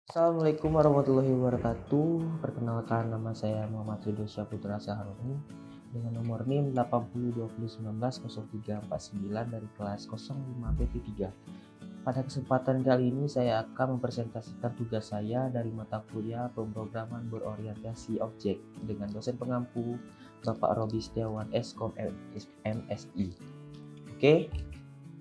Assalamualaikum warahmatullahi wabarakatuh. Perkenalkan, nama saya Muhammad Ridho Putra Saharoni dengan nomor NIM 8020190349 dari kelas 05 BP3. Pada kesempatan kali ini saya akan mempresentasikan tugas saya dari mata kuliah pemrograman berorientasi objek dengan dosen pengampu Bapak Robi Setiawan Skom MSI. Oke,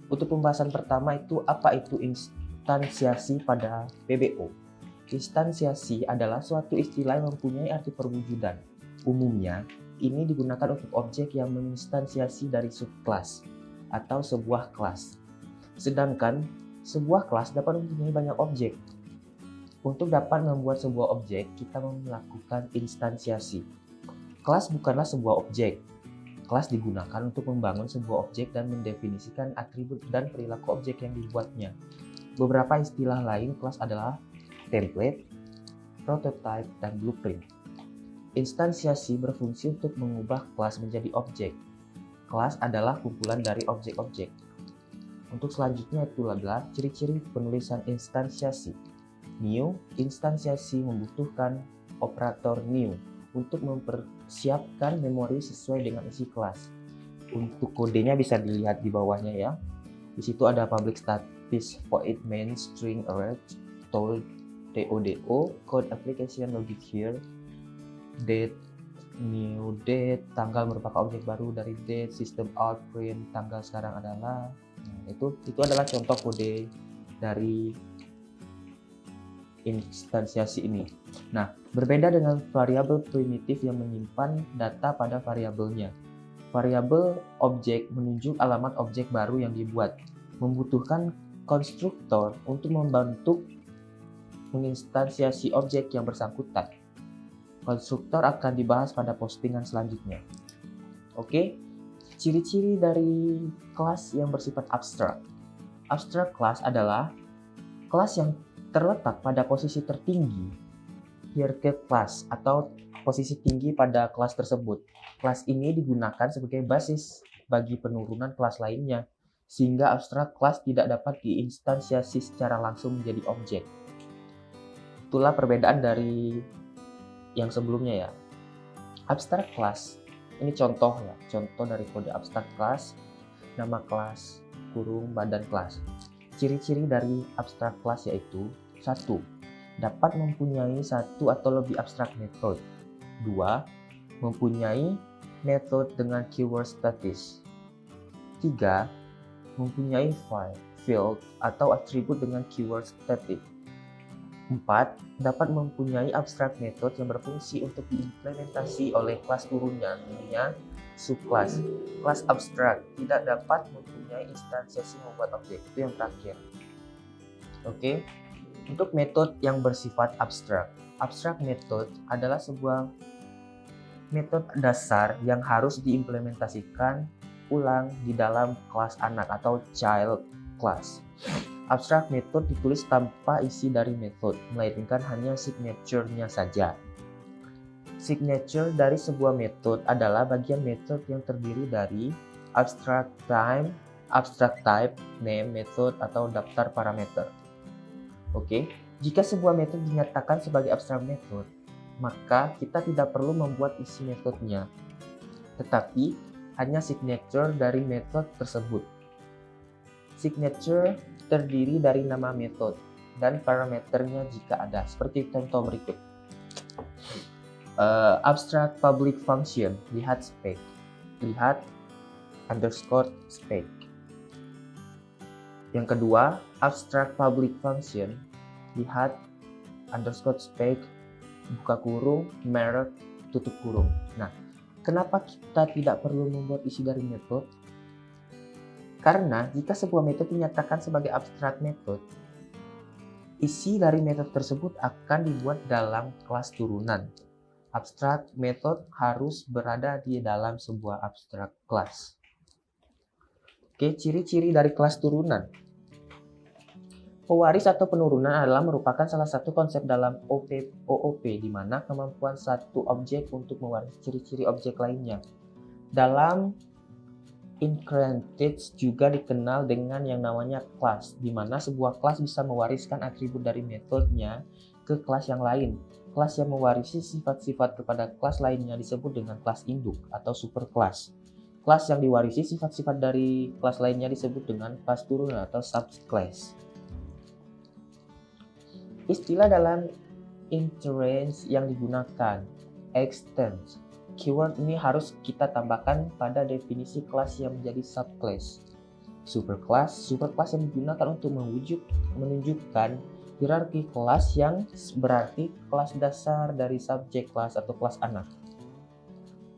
untuk pembahasan pertama itu apa itu instansiasi pada PBO. Instansiasi adalah suatu istilah yang mempunyai arti perwujudan. Umumnya, ini digunakan untuk objek yang menginstansiasi dari subkelas atau sebuah kelas. Sedangkan, sebuah kelas dapat mempunyai banyak objek. Untuk dapat membuat sebuah objek, kita melakukan instansiasi. Kelas bukanlah sebuah objek. Kelas digunakan untuk membangun sebuah objek dan mendefinisikan atribut dan perilaku objek yang dibuatnya. Beberapa istilah lain kelas adalah template, prototype, dan blueprint. Instansiasi berfungsi untuk mengubah kelas menjadi objek. Kelas adalah kumpulan dari objek-objek. Untuk selanjutnya itu adalah ciri-ciri penulisan instansiasi. New, instansiasi membutuhkan operator new untuk mempersiapkan memori sesuai dengan isi kelas. Untuk kodenya bisa dilihat di bawahnya ya. Di situ ada public static void main string array TODO, code application logic here, date, new date, tanggal merupakan objek baru dari date, system out, print, tanggal sekarang adalah, itu adalah contoh kode dari instansiasi ini. Nah, berbeda dengan variabel primitif yang menyimpan data pada variabelnya. Variabel objek menunjuk alamat objek baru yang dibuat, membutuhkan konstruktor untuk membantu menginstansiasi objek yang bersangkutan. Konstruktor akan dibahas pada postingan selanjutnya. Oke, ciri-ciri dari kelas yang bersifat abstrak. Abstrak kelas adalah kelas yang terletak pada posisi tertinggi hierarchy kelas atau posisi tinggi pada kelas tersebut. Kelas ini digunakan sebagai basis bagi penurunan kelas lainnya, sehingga abstrak kelas tidak dapat diinstansiasi secara langsung menjadi objek. Itulah perbedaan dari yang sebelumnya ya. Abstract class, ini contoh ya, contoh dari kode abstract class, nama kelas, kurung, badan kelas. Ciri-ciri dari abstract class yaitu 1. Dapat mempunyai satu atau lebih abstract method. 2. Mempunyai method dengan keyword statis. 3. Mempunyai file, field, atau atribut dengan keyword static. 4. Dapat mempunyai abstract method yang berfungsi untuk diimplementasi oleh kelas turunnya, namanya subclass. Kelas abstrak tidak dapat mempunyai instansiasi membuat objek. Itu yang terakhir. Oke. Untuk metode yang bersifat abstrak. Abstract method adalah sebuah metode dasar yang harus diimplementasikan ulang di dalam kelas anak atau child class. Abstract method ditulis tanpa isi dari method, melainkan hanya signature-nya saja. Signature dari sebuah method adalah bagian method yang terdiri dari abstract type, name, method, atau daftar parameter. Oke, jika sebuah method dinyatakan sebagai abstract method, maka kita tidak perlu membuat isi metodenya, tetapi hanya signature dari metode tersebut. Signature terdiri dari nama metode dan parameternya jika ada, seperti contoh berikut. Abstract public function, lihat spec, lihat underscore spec. Yang kedua, abstract public function, lihat underscore spec, buka kurung, merek, tutup kurung. Nah, kenapa kita tidak perlu membuat isi dari metode? Karena jika sebuah metode dinyatakan sebagai abstract method, isi dari metode tersebut akan dibuat dalam kelas turunan. Abstract method harus berada di dalam sebuah abstract class. Oke, ciri-ciri dari kelas turunan. Pewaris atau penurunan adalah merupakan salah satu konsep dalam OOP, di mana kemampuan satu objek untuk mewarisi ciri-ciri objek lainnya. Dalam Inheritance juga dikenal dengan yang namanya kelas, di mana sebuah kelas bisa mewariskan atribut dari metodenya ke kelas yang lain. Kelas yang mewarisi sifat-sifat kepada kelas lainnya disebut dengan kelas induk atau superkelas. Kelas yang diwarisi sifat-sifat dari kelas lainnya disebut dengan kelas turunan atau subclass. Istilah dalam inheritance yang digunakan, extends. Keyword ini harus kita tambahkan pada definisi kelas yang menjadi subclass. Superkelas yang digunakan untuk menunjukkan hierarki kelas yang berarti kelas dasar dari subjek kelas atau kelas anak.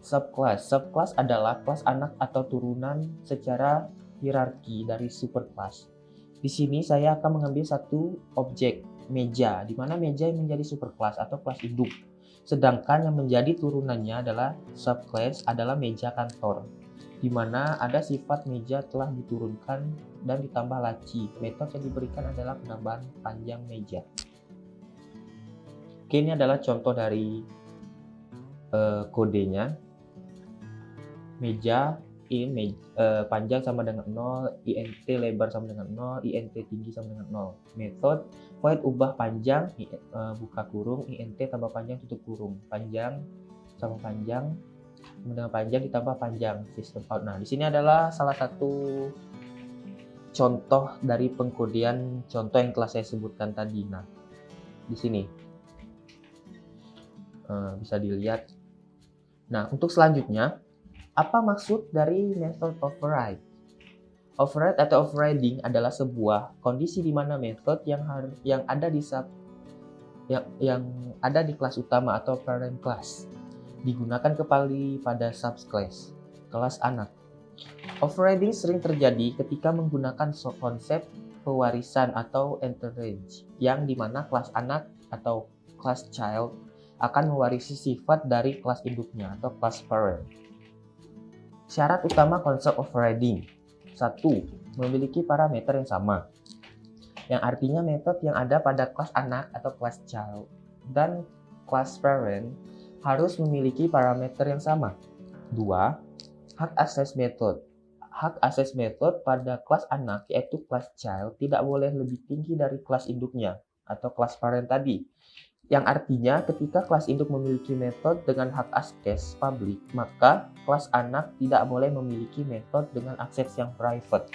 Subclass adalah kelas anak atau turunan secara hierarki dari superkelas. Di sini saya akan mengambil satu objek, meja, di mana meja yang menjadi superkelas atau kelas induk. Sedangkan yang menjadi turunannya adalah subclass adalah meja kantor, di mana ada sifat meja telah diturunkan dan ditambah laci. Metode yang diberikan adalah penambahan panjang meja. Oke, ini adalah contoh dari kodenya. Meja panjang sama dengan 0, int lebar sama dengan 0, int tinggi sama dengan 0. Metode void ubah panjang, buka kurung, int tambah panjang tutup kurung. Panjang sama panjang sama dengan panjang ditambah panjang, sistem out. Nah, di sini adalah salah satu contoh dari pengkodean contoh yang telah saya sebutkan tadi. Nah, di sini bisa dilihat. Nah, untuk selanjutnya, apa maksud dari method override? Override atau overriding adalah sebuah kondisi di mana metode yang ada di kelas utama atau parent class digunakan kembali pada subclass, kelas anak. Overriding sering terjadi ketika menggunakan konsep pewarisan atau inheritance, yang dimana kelas anak atau class child akan mewarisi sifat dari kelas induknya atau kelas parent. Syarat utama konsep overriding: 1. Memiliki parameter yang sama, yang artinya metode yang ada pada kelas anak atau kelas child dan kelas parent harus memiliki parameter yang sama. 2. Hak akses metode. Hak akses metode pada kelas anak yaitu kelas child tidak boleh lebih tinggi dari kelas induknya atau kelas parent tadi. Yang artinya ketika kelas induk memiliki metode dengan hak akses publik, maka kelas anak tidak boleh memiliki metode dengan akses yang private.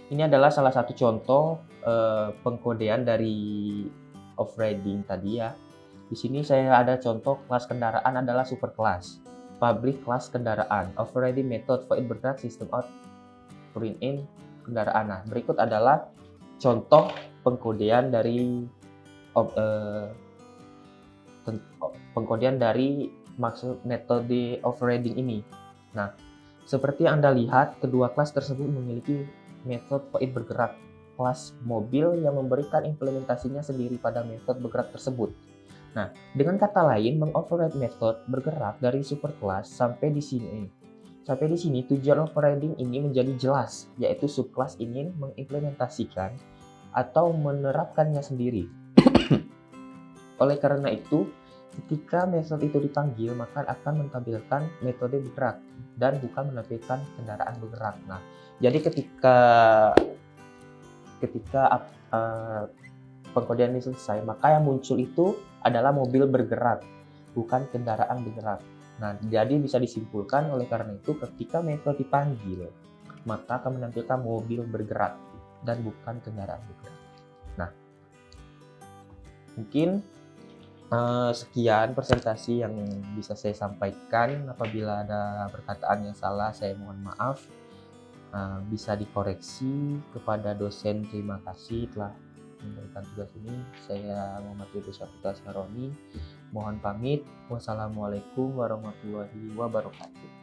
Ini adalah salah satu contoh pengkodean dari overriding tadi ya. Di sini saya ada contoh kelas kendaraan adalah superkelas. Public kelas kendaraan. Overriding method void bergerak system out print in kendaraan. Nah, berikut adalah contoh pengkodean dari maksud metode overriding ini. Nah, seperti yang Anda lihat, kedua kelas tersebut memiliki metode void bergerak, kelas mobil yang memberikan implementasinya sendiri pada metode bergerak tersebut. Nah, dengan kata lain, mengoverride metode bergerak dari superkelas sampai di sini tujuan overriding ini menjadi jelas, yaitu subkelas ingin mengimplementasikan atau menerapkannya sendiri. Oleh karena itu, ketika metode itu dipanggil, maka akan menampilkan metode bergerak dan bukan menampilkan kendaraan bergerak. Nah, jadi ketika pengkodean ini selesai, maka yang muncul itu adalah mobil bergerak, bukan kendaraan bergerak. Nah, jadi bisa disimpulkan oleh karena itu ketika metode dipanggil, maka akan menampilkan mobil bergerak dan bukan kendaraan bergerak. Nah, mungkin sekian presentasi yang bisa saya sampaikan. Apabila ada perkataan yang salah, saya mohon maaf. Bisa dikoreksi kepada dosen. Terima kasih telah memberikan tugas ini. Saya Muhammad Ridho Syafruddin Syaroni. Mohon pamit. Wassalamualaikum warahmatullahi wabarakatuh.